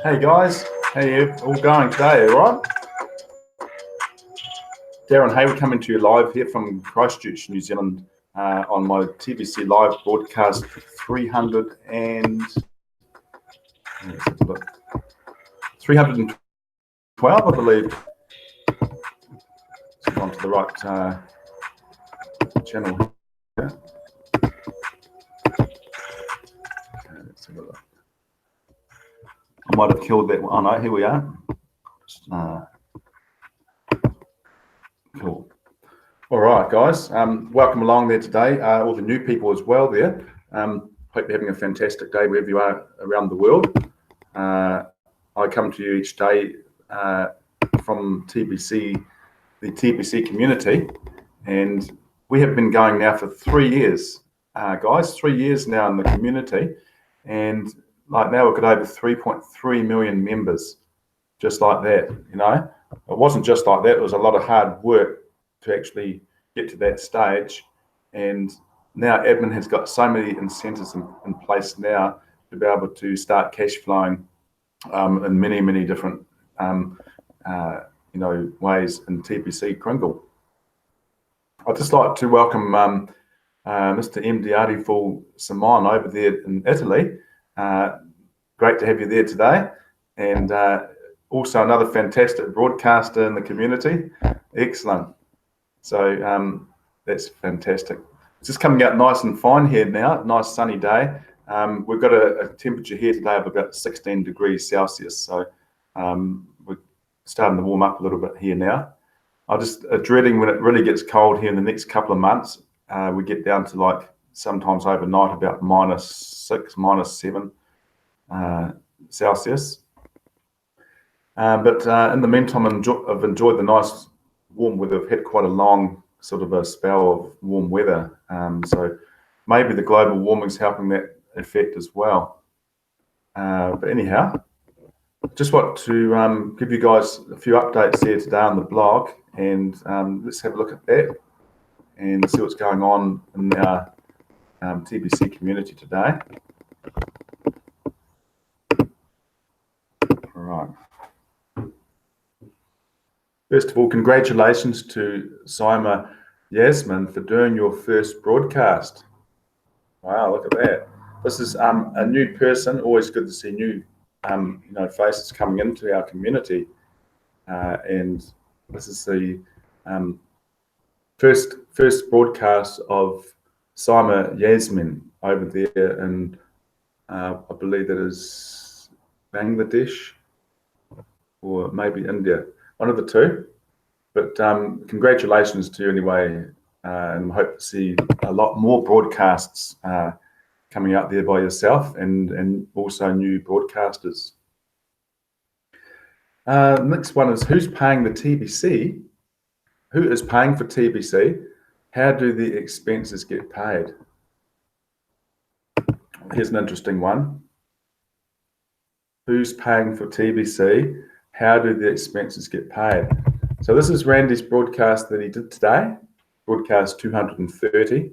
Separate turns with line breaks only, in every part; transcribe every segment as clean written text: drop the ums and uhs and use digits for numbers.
Hey guys, how you all going today, all right? Darren Hayward coming to you live here from Christchurch, New Zealand, on my TBC Live Broadcast 312, I believe. Let's go on to the right channel here. Okay, let's have a look. I might have killed that one. Oh no, here we are. Cool. All right, guys. Welcome along there today. All the new people as well there. Hope you're having a fantastic day wherever you are around the world. I come to you each day from TBC, the TBC community, and we have been going now for 3 years, guys. 3 years now in the community, and like now we've got over 3.3 million members, just like that. You know, it wasn't just like that. It was a lot of hard work to actually get to that stage, and now admin has got so many incentives in place now to be able to start cash flowing in many different ways in TBC Kringle. I'd just like to welcome Mr. MD Full Simon over there in Italy. Great to have you there today, and also another fantastic broadcaster in the community. Excellent. So that's fantastic. It's just coming out nice and fine here now. Nice sunny day. We've got a temperature here today of about 16 degrees Celsius. So we're starting to warm up a little bit here now. I'm just dreading when it really gets cold here in the next couple of months. We get down to like sometimes overnight about -6, -7 Celsius. But in the meantime, I've enjoyed the nice warm weather. I've had quite a long sort of a spell of warm weather. So maybe the global warming's helping that effect as well. But anyhow, just want to give you guys a few updates here today on the blog, and let's have a look at that and see what's going on in our TBC community today. All right. First of all, congratulations to Sima Yasmin for doing your first broadcast. Wow, look at that. This is a new person. Always good to see new faces coming into our community. And this is the first broadcast of Sima Yasmin over there in, I believe that is Bangladesh or maybe India. One of the two. But congratulations to you anyway, and I hope to see a lot more broadcasts coming out there by yourself and also new broadcasters. Next one is, who's paying the TBC? Who is paying for TBC? How do the expenses get paid? Here's an interesting one. Who's paying for TBC? How do the expenses get paid? So this is Randy's broadcast that he did today, broadcast 230.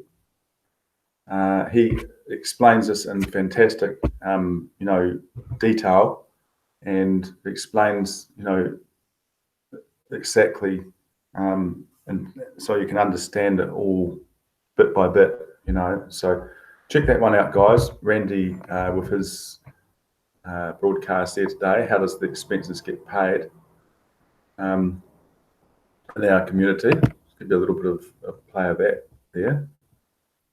He explains this in fantastic, detail, and explains, exactly, and so you can understand it all bit by bit, So check that one out, guys. Randy with his broadcast there today. How does the expenses get paid in our community? Just give you a little bit of play of that there.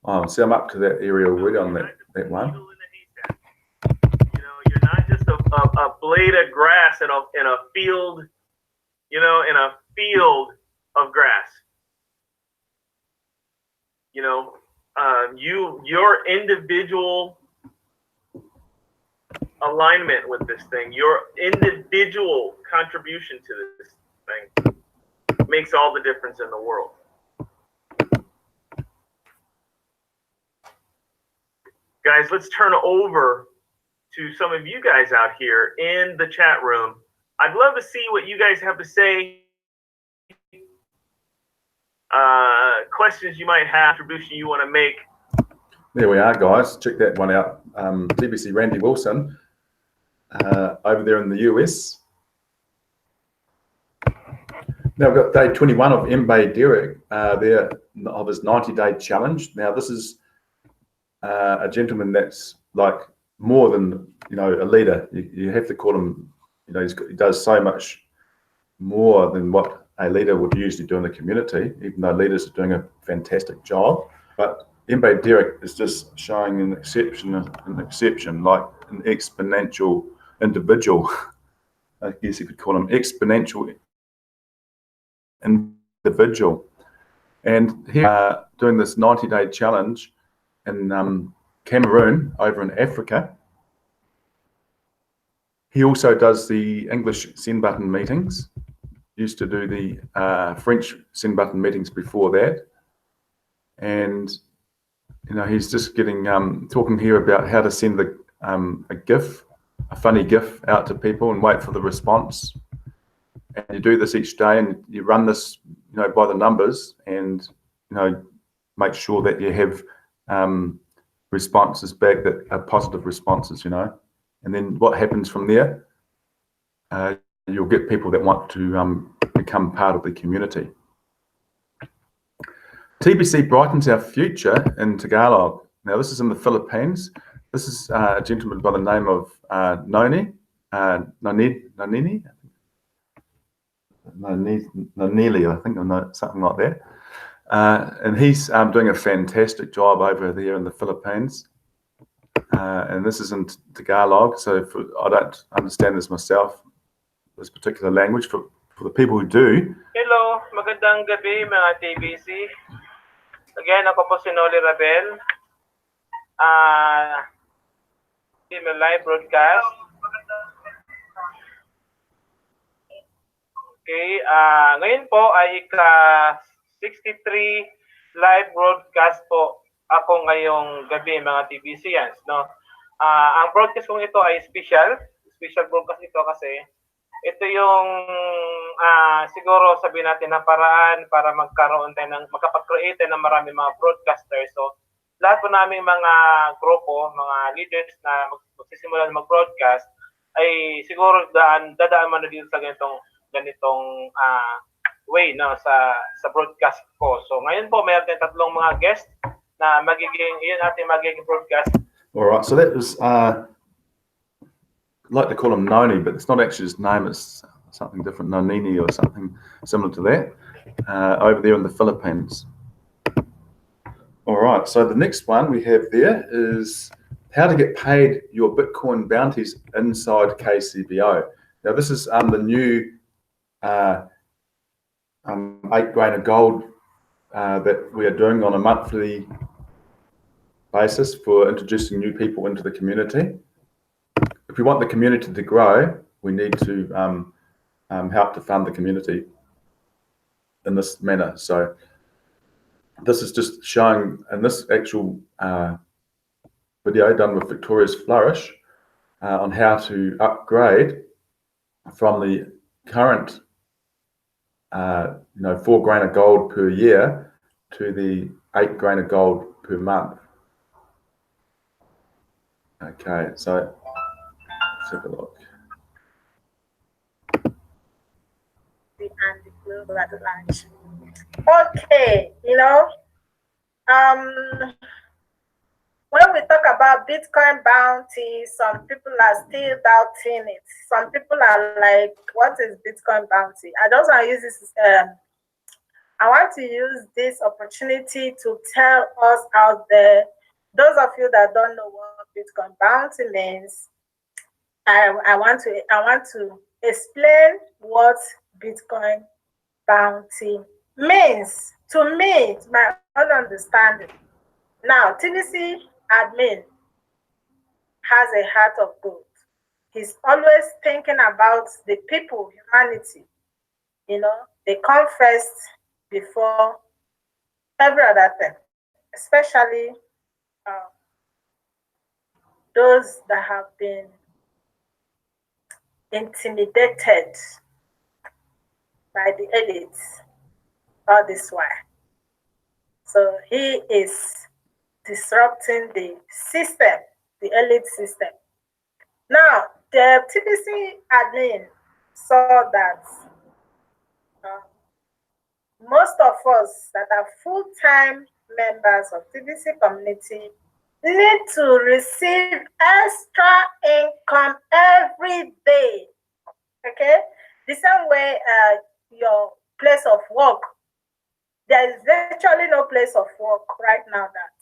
Oh, see, I'm up to that area already on that one.
You're not just a blade of grass in a field, in a field of grass. Your individual alignment with this thing, your individual contribution to this thing makes all the difference in the world. Guys, let's turn over to some of you guys out here in the chat room. I'd love to see what you guys have to say. Questions you might have, contribution you want to make.
There we are, guys. Check that one out. TBC Randy Wilson over there in the US. Now we've got day 21 of Mbaye Derek there of his 90-day challenge. Now this is a gentleman that's like more than, you know, a leader. You have to call him, you know, he does so much more than what a leader would usually do in the community, even though leaders are doing a fantastic job. But Mbaye Derek is just showing an exception, like an exponential individual. I guess you could call him exponential individual. And here, doing this 90-day challenge in Cameroon, over in Africa. He also does the English send button meetings. Used to do the French send button meetings before that. And, you know, he's just getting, talking here about how to send a GIF, a funny GIF out to people and wait for the response. And you do this each day and you run this, you know, by the numbers and, you know, make sure that you have responses back that are positive responses, you know. And then what happens from there, you'll get people that want to become part of the community. TBC brightens our future in Tagalog. Now this is in the Philippines. This is a gentleman by the name of Nonini, I think, or something like that. And he's doing a fantastic job over there in the Philippines. And this is in Tagalog, so I don't understand this myself, this particular language. For the people who do.
Hello, magandang gabi mga TBC. Again, ako po si Noli Rabel. TBC Live Broadcast. Okay, ngayon po ay ika-63 live broadcast po ako ngayong gabi mga TBCians, no? Ang broadcast kong ito ay special broadcast ito kasi ito yung siguro sabihin natin na paraan para magkaroon tayo ng makapag-create ng marami mga broadcasters. So lahat po naming mga grupo, mga leaders na magsisimula mag-broadcast ay siguro dadaan man na dito sa ganitong way, no, sa broadcast ko. So ngayon po mayroon tayong tatlong mga guest na magiging broadcast.
All right, so that was like to call him Noni, but it's not actually his name, it's something different, Nonini or something similar to that, over there in the Philippines. All right, so the next one we have there is how to get paid your Bitcoin bounties inside KCBO. Now this is the new 8 grain of gold that we are doing on a monthly basis for introducing new people into the community. If we want the community to grow, we need to help to fund the community in this manner. So this is just showing in this actual video done with Victoria's Flourish on how to upgrade from the current 4 grain of gold per year to the 8 grain of gold per month. Okay, so let's have a look.
Okay, when we talk about Bitcoin bounty, some people are still doubting it. Some people are like, what is Bitcoin bounty? I just want to use this, I want to use this opportunity to tell us out there, those of you that don't know what Bitcoin bounty means, I want to explain what Bitcoin bounty means. To me, it's my own understanding. Now, TBC admin has a heart of gold. He's always thinking about the people, humanity. They come first before every other thing, especially those that have been intimidated by the elites all this while. So he is disrupting the system, the elite system. Now, the TBC admin saw that most of us that are full-time members of TBC community need to receive extra income every day. Okay, the same way your place of work, there is virtually no place of work right now that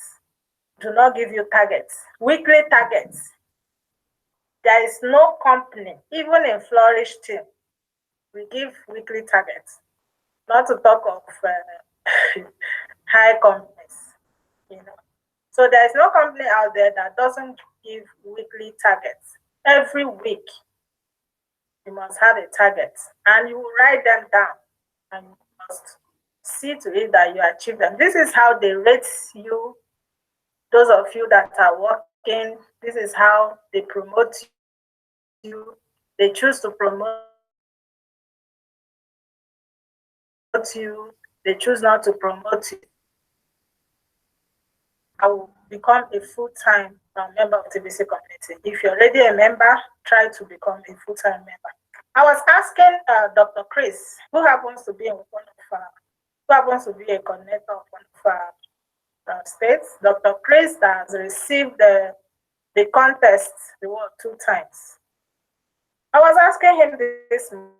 do not give you targets, weekly targets. There is no company, even in Flourish team, we give weekly targets. Not to talk of high companies, you know. So there is no company out there that doesn't give weekly targets. Every week, you must have a target, and you write them down, and you must see to it that you achieve them. This is how they rate you. Those of you that are working, this is how they promote you. They choose to promote you. They choose not to promote you. I will become a full-time member of TBC community. If you're already a member, try to become a full-time member. I was asking Dr. Chris, who happens to be a coordinator of one of our states. Dr. Chris has received the contest reward 2 times. I was asking him this morning.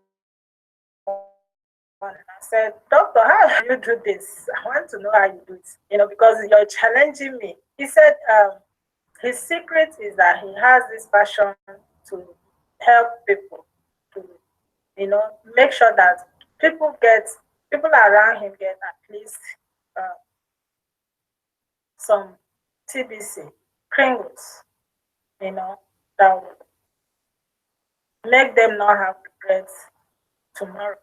I said, Doctor, how do you do this? I want to know how you do it, you know, because you're challenging me. He said his secret is that he has this passion to help people, to, you know, make sure that people around him get at least some TBC Pringles, you know, that will make them not have regrets tomorrow.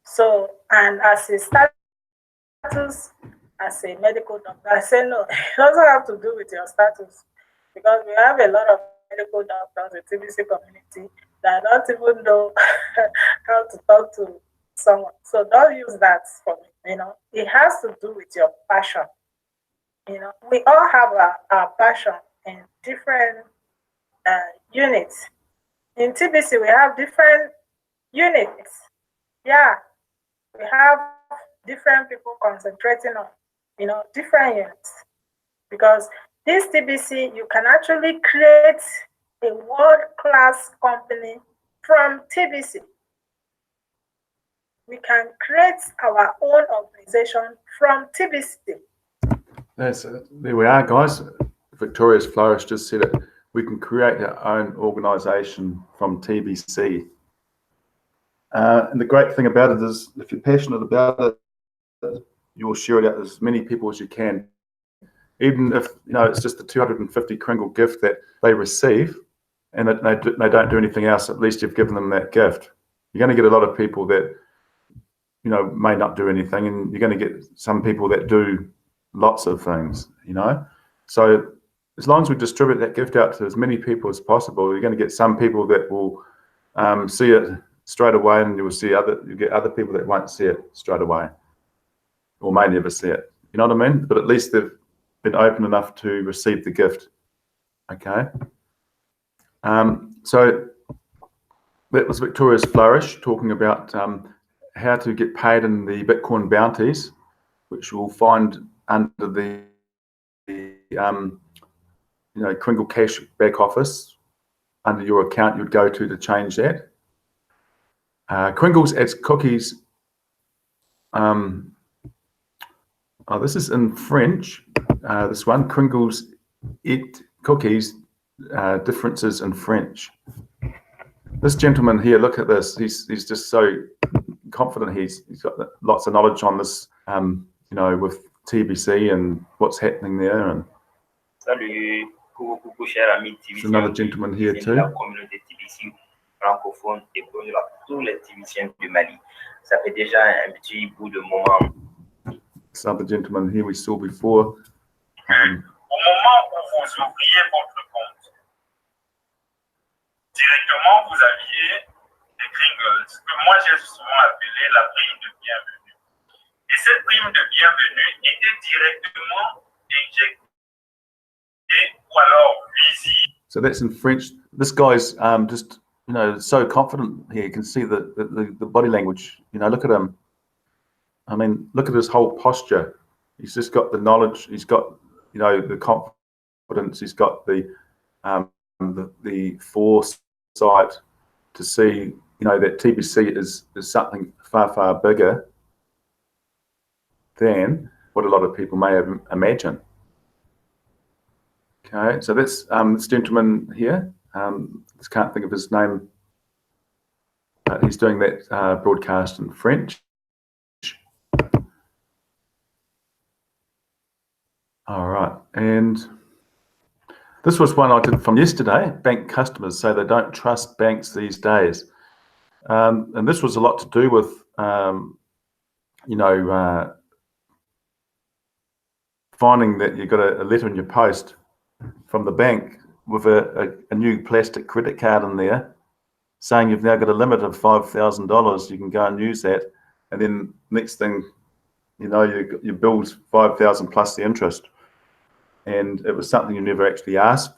So, and as a status as a medical doctor, I say no, it doesn't have to do with your status, because we have a lot of medical doctors in the TBC community that don't even know how to talk to someone. So don't use that for me, you know. It has to do with your passion. You know, we all have our passion in different units. In TBC, we have different units. Yeah, we have different people concentrating on, you know, different units. Because this TBC, you can actually create a world-class company from TBC. We can create our own organization from TBC.
There we are, guys. Victoria's Flourish just said it. We can create our own organisation from TBC. And the great thing about it is, if you're passionate about it, you'll share it out to as many people as you can. Even if, you know, it's just a 250 Kringle gift that they receive, and they don't do anything else, at least you've given them that gift. You're going to get a lot of people that, you know, may not do anything, and you're going to get some people that do lots of things, you know. So as long as we distribute that gift out to as many people as possible, you're going to get some people that will see it straight away, and you get other people that won't see it straight away, or may never see it. You know what I mean? But at least they've been open enough to receive the gift. Okay. So that was Victoria's Flourish talking about how to get paid in the Bitcoin bounties, which you'll find under the you know, Kringle Cash back office. Under your account, you'd go to change that. Kringles adds cookies. Oh, this is in French. This one, Kringles eat cookies. Differences in French. This gentleman here, look at this. He's just so confident. He's got lots of knowledge on this. You know, with TBC and what's happening there. And
Salut, coucou chers amis TBC.
There's another gentleman here too.
La communauté TBC francophone et bonjour à tous les TBCiens du Mali. Ça fait déjà un petit bout de moment.
This other gentleman here we saw before.
Au moment où vous ouvriez votre compte, directement vous aviez des Kringles, que moi j'ai souvent appelé la prime de bienvenue. Et cette prime de bienvenue était directement injectée ou alors visible.
So that's in French. this guy's just, so confident here. You can see the body language. Look at him. I mean, look at his whole posture. He's just got the knowledge. He's got, the confidence. He's got the foresight to see, that TBC is something far, far bigger than what a lot of people may have imagined. Okay, so that's this gentleman here. Just can't think of his name. He's doing that broadcast in French. All right, and this was one I did from yesterday. Bank customers say they don't trust banks these days, and this was a lot to do with, finding that you got a letter in your post from the bank with a new plastic credit card in there, saying you've now got a limit of $5,000. You can go and use that, and then next thing your bill's $5,000 plus the interest, and it was something you never actually asked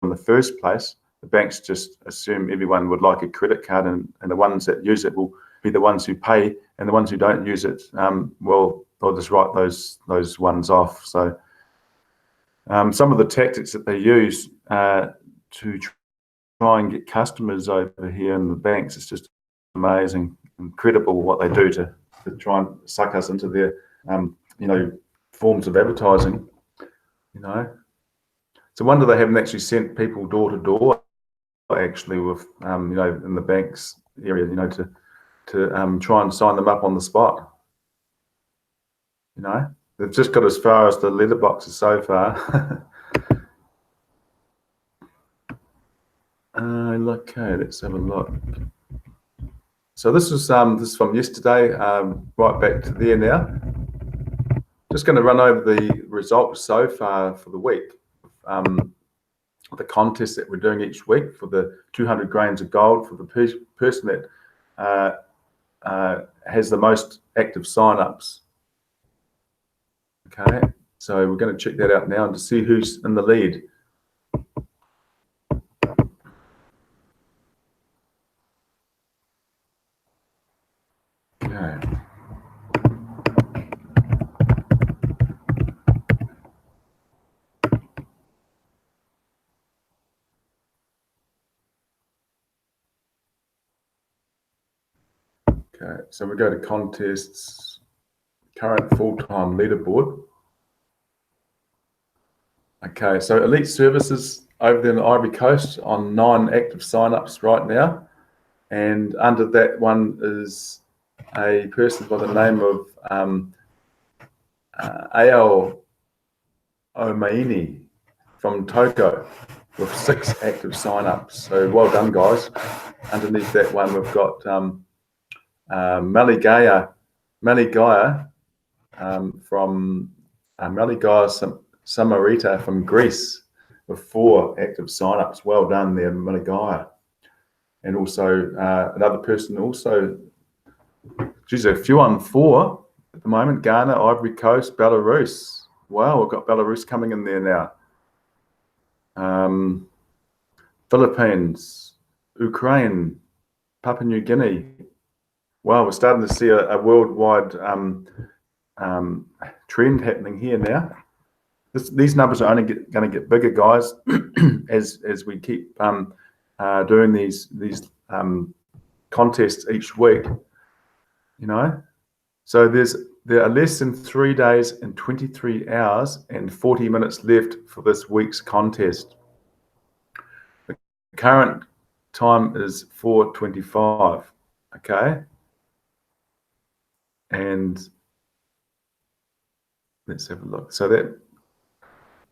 in the first place. The banks just assume everyone would like a credit card, and the ones that use it will be the ones who pay, and the ones who don't use it, well, they'll just write those ones off. So some of the tactics that they use to try and get customers over here in the banks, it's just amazing, incredible what they do to try and suck us into their forms of advertising. It's a wonder they haven't actually sent people door to door actually with in the banks area, to try and sign them up on the spot. They've just got as far as the letterboxes so far. Okay, let's have a look. So this is from yesterday, right back to there now. Just going to run over the results so far for the week. The contest that we're doing each week for the 200 grains of gold for the person that has the most active sign-ups. Okay, so we're going to check that out now and to see who's in the lead. Okay. Okay, so we go to contests, current full-time leaderboard. Okay, so Elite Services over there in the Ivory Coast on 9 active sign-ups right now, and under that one is a person by the name of Ao Omaini from Togo with 6 active sign-ups. So well done, guys. Underneath that one, we've got Maligaya from Maligaya Samarita from Greece with 4 active sign-ups. Well done there, Maligaya. And also another person also, geez, a few on 4 at the moment. Ghana, Ivory Coast, Belarus. Wow, we've got Belarus coming in there now. Philippines, Ukraine, Papua New Guinea. Wow, we're starting to see a worldwide trend happening here now. These numbers are only going to get bigger, guys, as we keep doing these contests each week. So there are less than 3 days and 23 hours and 40 minutes left for this week's contest. The current time is 4:25. Okay. And let's have a look. So that,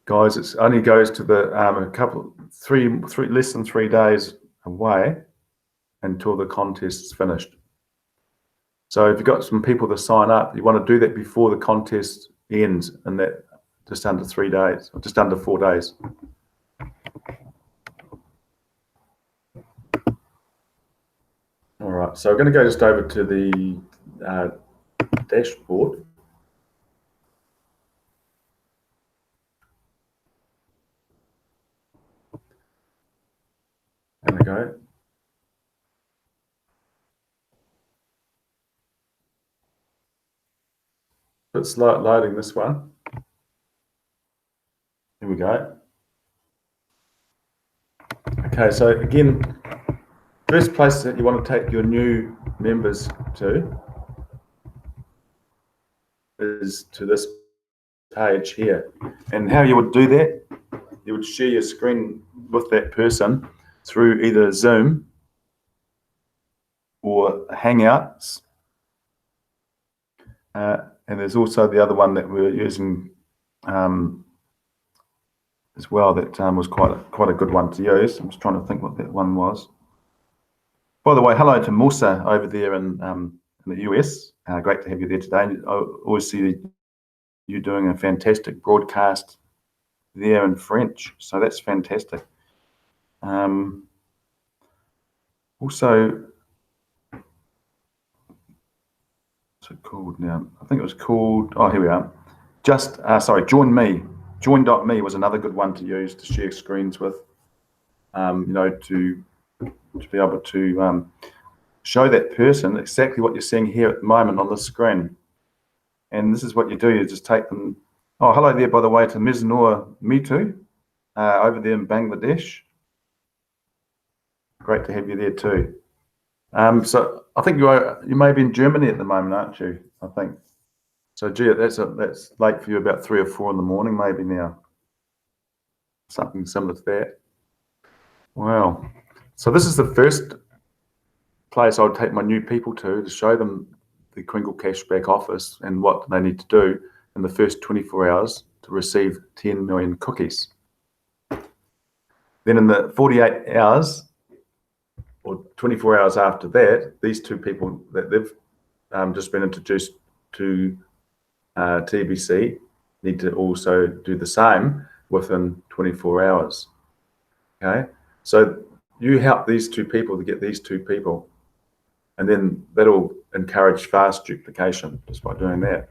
guys, it only goes to the less than 3 days away until the contest is finished. So if you've got some people to sign up, you want to do that before the contest ends in that just under 3 days, or just under 4 days. All right, so we're going to go just over to the dashboard. go. It's loading this one. Here we go. Okay, so again, first place that you want to take your new members to is to this page here. And how you would do that, you would share your screen with that person through either Zoom or Hangouts. And there's also the other one that we're using as well that was quite a good one to use. I'm just trying to think what that one was. By the way, hello to Musa over there in the US. Great to have you there today. I always see you doing a fantastic broadcast there in French, so that's fantastic. Also, what's it called now? I think it was called, oh, here we are. Join Me. Join.me was another good one to use to share screens with, to be able to show that person exactly what you're seeing here at the moment on the screen. And this is what you do, you just take them. Oh, hello there, by the way, to Miznur Mitu over there in Bangladesh. Great to have you there too. So I think you may be in Germany at the moment, aren't you? I think. So gee, that's late for you, about 3 or 4 in the morning maybe now. Something similar to that. Wow. So this is the first place I would take my new people to show them the Kringle Cashback office and what they need to do in the first 24 hours to receive 10 million cookies. Then in the 48 hours or 24 hours after that, these two people that they've just been introduced to TBC need to also do the same within 24 hours. Okay, so you help these two people to get these two people, and then that'll encourage fast duplication just by doing that.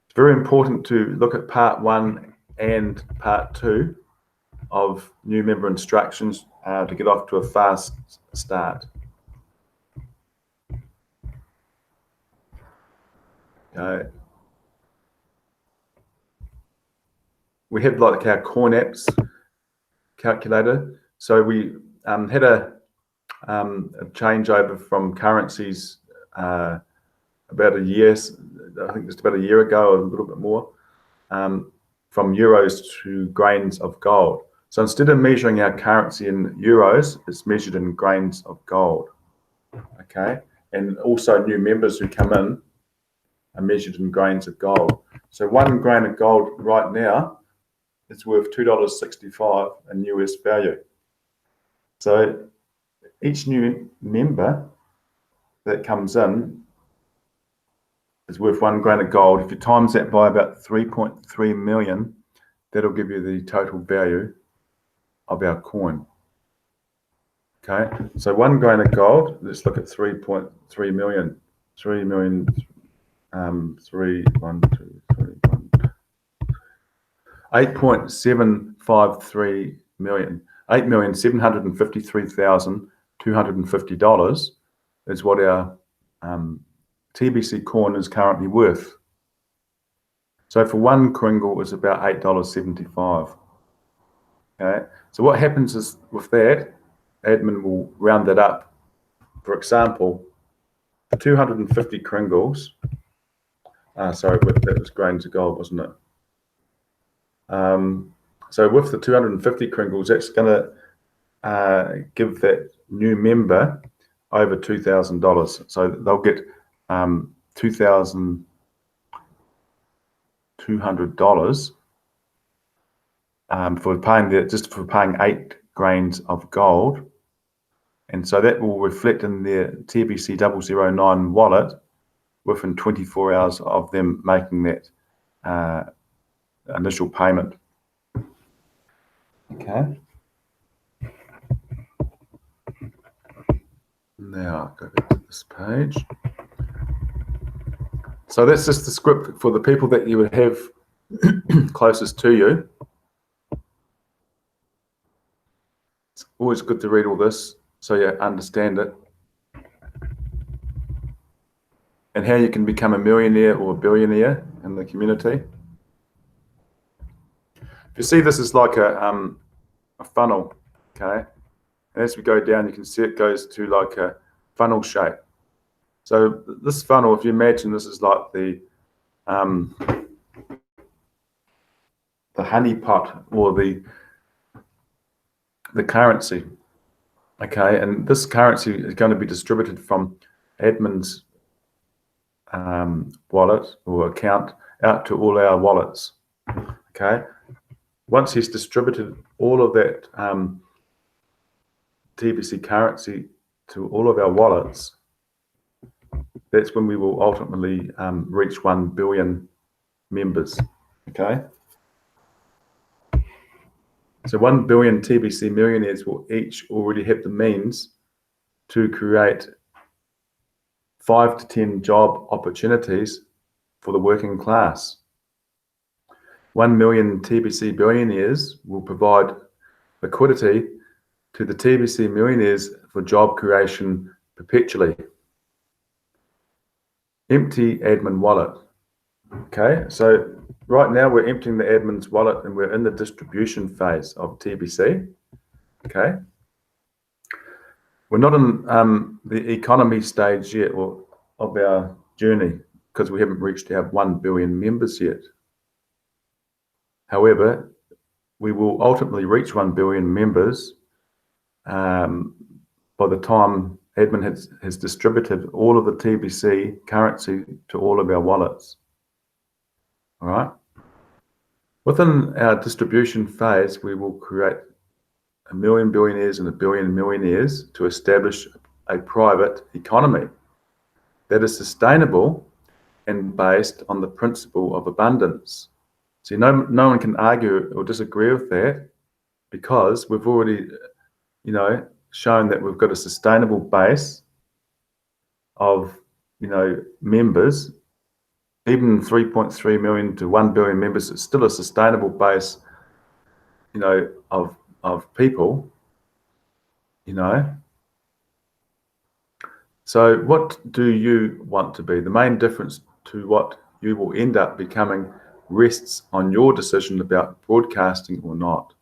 It's very important to look at part 1 and part 2 of new member instructions to get off to a fast start. We have like our coin apps calculator. So we had a changeover from currencies about a year, I think just about a year ago, or a little bit more, from euros to grains of gold. So instead of measuring our currency in euros, it's measured in grains of gold. Okay, and also new members who come in are measured in grains of gold. So 1 grain of gold right now is worth $2.65 in US value. So each new member that comes in is worth 1 grain of gold. If you times that by about 3.3 million, that'll give you the total value of our coin. Okay, so 1 grain of gold, let's look at 3.3 million. 3 million, 8.753 million. $8,753,250 is what our TBC coin is currently worth. So for 1 Kringle is about $8.75. Okay, so what happens is with that, admin will round that up. For example, 250 Kringles. Sorry, that was grains of gold, wasn't it? So with the 250 Kringles, that's going to give that new member over $2,000. So they'll get $2,200 for paying 8 grains of gold, and so that will reflect in their TBC 009 wallet within 24 hours of them making that initial payment. Okay. Now I'll go back to this page. So that's just the script for the people that you would have closest to you. It's always good to read all this so you understand it and how you can become a millionaire or a billionaire in the community. If you see, this is like a funnel, okay? And as we go down, you can see it goes to like a funnel shape. So this funnel, if you imagine, this is like the honey pot or the currency, okay? And this currency is going to be distributed from admin's wallet or account out to all our wallets, okay? Once he's distributed all of that TBC currency to all of our wallets, that's when we will ultimately reach 1 billion members, okay? So 1 billion TBC millionaires will each already have the means to create 5 to 10 job opportunities for the working class. 1 million TBC billionaires will provide liquidity to the TBC millionaires for job creation perpetually. Empty admin wallet. Okay, so right now we're emptying the admin's wallet and we're in the distribution phase of TBC. Okay, we're not in the economy stage yet or of our journey because we haven't reached our 1 billion members yet. However, we will ultimately reach 1 billion members by the time admin has distributed all of the TBC currency to all of our wallets. All right. Within our distribution phase, we will create 1 million billionaires and 1 billion millionaires to establish a private economy that is sustainable and based on the principle of abundance. See, no one can argue or disagree with that because we've already, shown that we've got a sustainable base of, members. Even 3.3 million to 1 billion members is still a sustainable base, of people, So what do you want to be? The main difference to what you will end up becoming rests on your decision about broadcasting or not.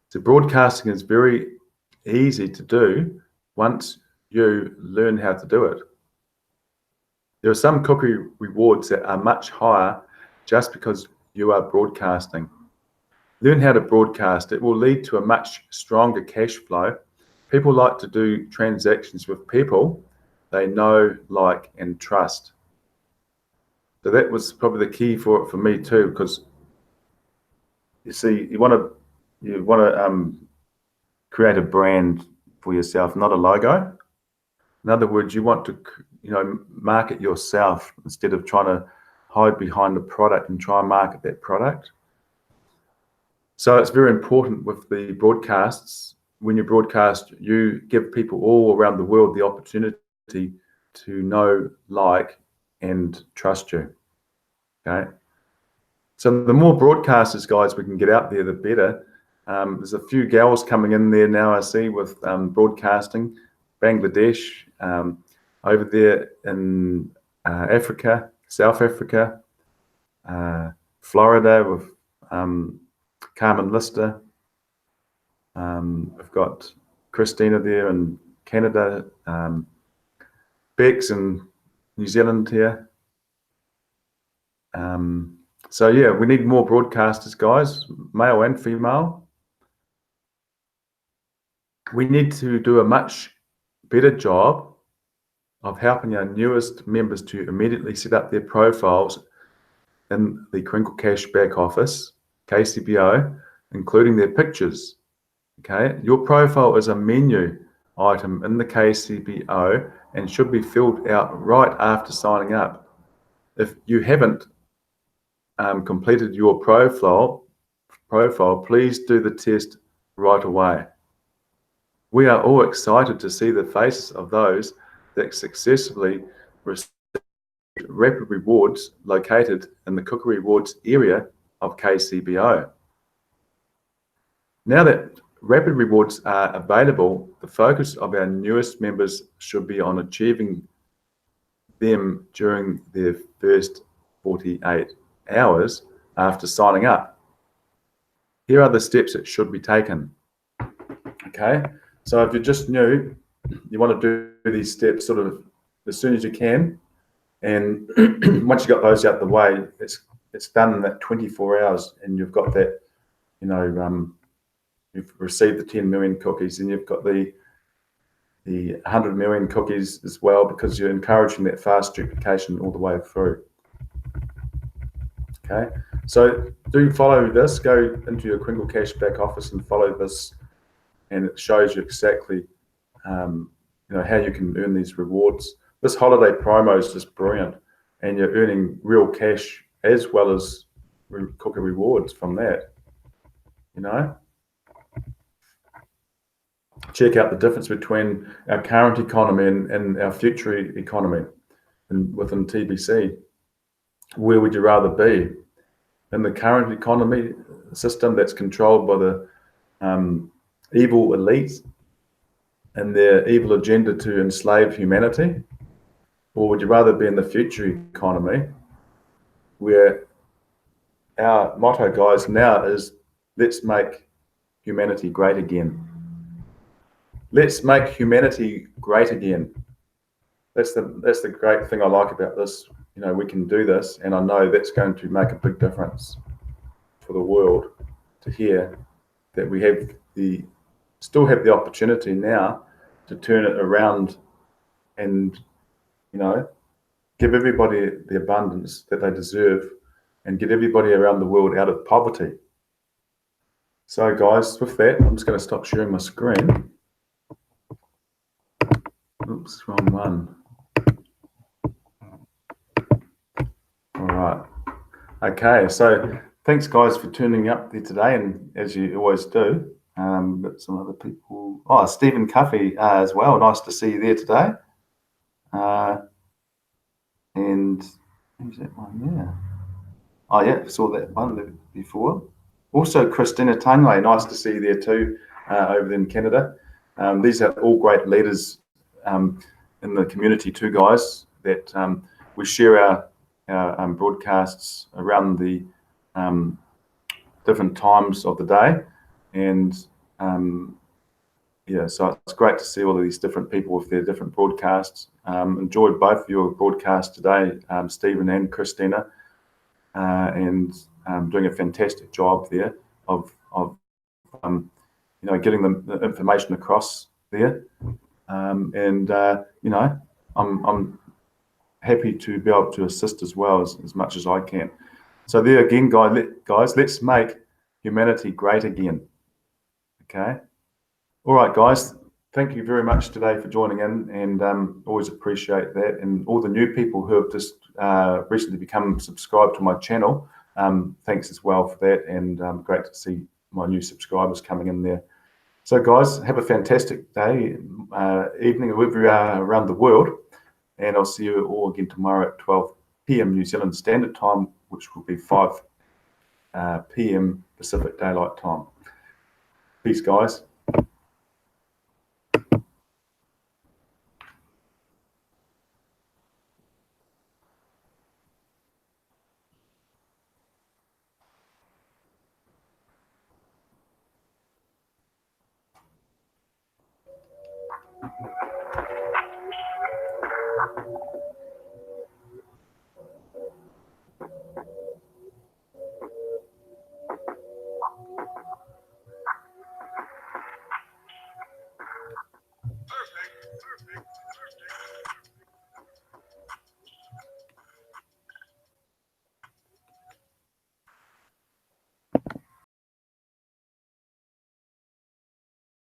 So broadcasting is very easy to do once you learn how to do it. There are some cookie rewards that are much higher just because you are broadcasting. Learn how to broadcast. It will lead to a much stronger cash flow. People like to do transactions with people they know, like, and trust. So that was probably the key for me too, because you see, you want to create a brand for yourself, not a logo. In other words, you want to, market yourself instead of trying to hide behind a product and try and market that product. So it's very important with the broadcasts. When you broadcast, you give people all around the world the opportunity to know, like, and trust you. Okay. So the more broadcasters, guys, we can get out there, the better. There's a few gals coming in there now, I see, with broadcasting. Bangladesh, over there in Africa, South Africa, Florida with Carmen Lister. We've got Christina there in Canada, Bex in New Zealand here. So yeah, we need more broadcasters, guys, male and female. We need to do a much better job of helping our newest members to immediately set up their profiles in the Crinkle Cash back office, KCBO, including their pictures. Okay, your profile is a menu item in the KCBO and should be filled out right after signing up. If you haven't completed your profile, please do the test right away. We are all excited to see the faces of those that successfully received rapid rewards located in the cookie rewards area of KCBO. Now that rapid rewards are available, the focus of our newest members should be on achieving them during their first 48 hours after signing up. Here are the steps that should be taken. Okay, so if you're just new, you want to do these steps sort of as soon as you can, and once you got those out the way, it's done in that 24 hours, and you've got that, you know, you've received the 10 million cookies, and you've got the 100 million cookies as well, because you're encouraging that fast duplication all the way through. Okay, so do follow this. Go into your Kringle Cash back office and follow this, and it shows you exactly you know, how you can earn these rewards. This holiday promo is just brilliant, and you're earning real cash as well as cookie rewards from that. You know, check out the difference between our current economy and our future economy, and within TBC. Where would you rather be? In the current economy system that's controlled by the evil elites and their evil agenda to enslave humanity? Or would you rather be in the future economy, where our motto, guys, now is let's make humanity great again. Let's make humanity great again. That's the great thing I like about this. You know, we can do this, and I know that's going to make a big difference for the world to hear that we have still have the opportunity now to turn it around and, you know, give everybody the abundance that they deserve and get everybody around the world out of poverty. So guys, with that, I'm just going to stop sharing my screen. Oops, wrong one. All right. Okay, so thanks guys for tuning up there today, and as you always do. But some other people, Stephen Cuffey as well, nice to see you there today. And who's that one there? Oh yeah, saw that one before. Also Christina Tanway, nice to see you there too, over in Canada. These are all great leaders in the community too, guys, that we share our broadcasts around the different times of the day. And yeah, so it's great to see all of these different people with their different broadcasts. Enjoyed both your broadcasts today, Stephen and Christina, and doing a fantastic job there of you know, getting the information across there. You know, I'm happy to be able to assist as well as much as I can. So there again, guys, let's make humanity great again. Okay. All right, guys. Thank you very much today for joining in, and always appreciate that. And all the new people who have just recently become subscribed to my channel, thanks as well for that. And great to see my new subscribers coming in there. So, guys, have a fantastic day, evening, wherever you are around the world. And I'll see you all again tomorrow at 12 p.m. New Zealand Standard Time, which will be 5 p.m. Pacific Daylight Time. Peace, guys.